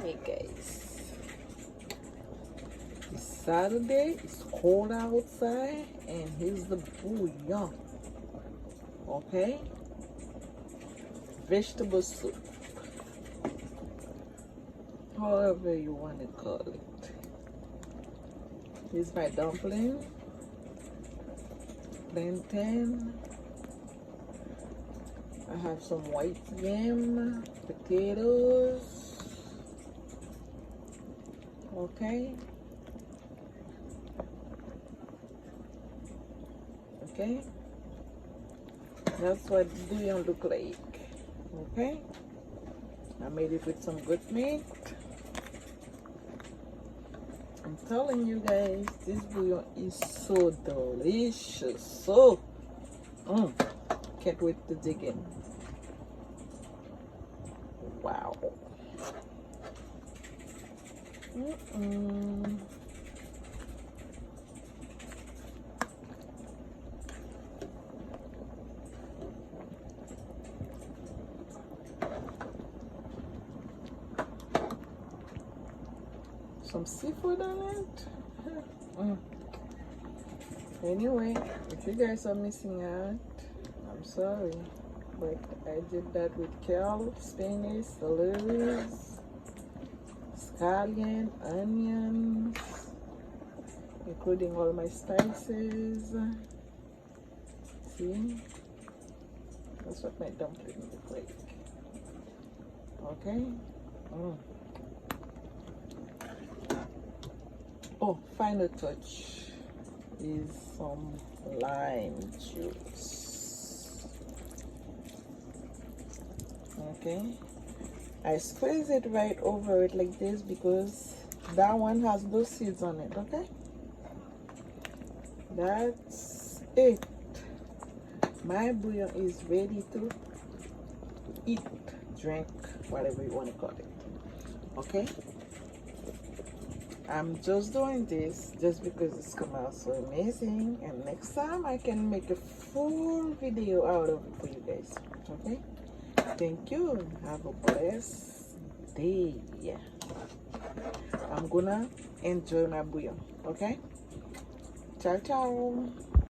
Hey guys, it's Saturday, it's cold outside, and here's the bouillon. Okay, vegetable soup, however you want to call it. Here's my dumpling, plantain. I have some white yam, potatoes. Okay. Okay. That's what bouillon look like. Okay. I made it with some goat meat. I'm telling you guys, this bouillon is so delicious. So, can't wait to dig in. Wow. Some seafood on it. Anyway, if you guys are missing out, I'm sorry, but I did that with kale, spinach, celery, scallion, onions, including all my spices. See, that's what my dumpling look like. Okay. Oh, final touch is some lime juice. Okay, I squeeze it right over it like this because that one has those seeds on it. Okay, that's it. My bouillon is ready to eat, drink, whatever you want to call it. Okay, I'm just doing this just because it's come out so amazing, and next time I can make a full video out of it for you guys. Okay, thank you. Have a blessed day. I'm gonna enjoy my bouillon. Okay, ciao ciao.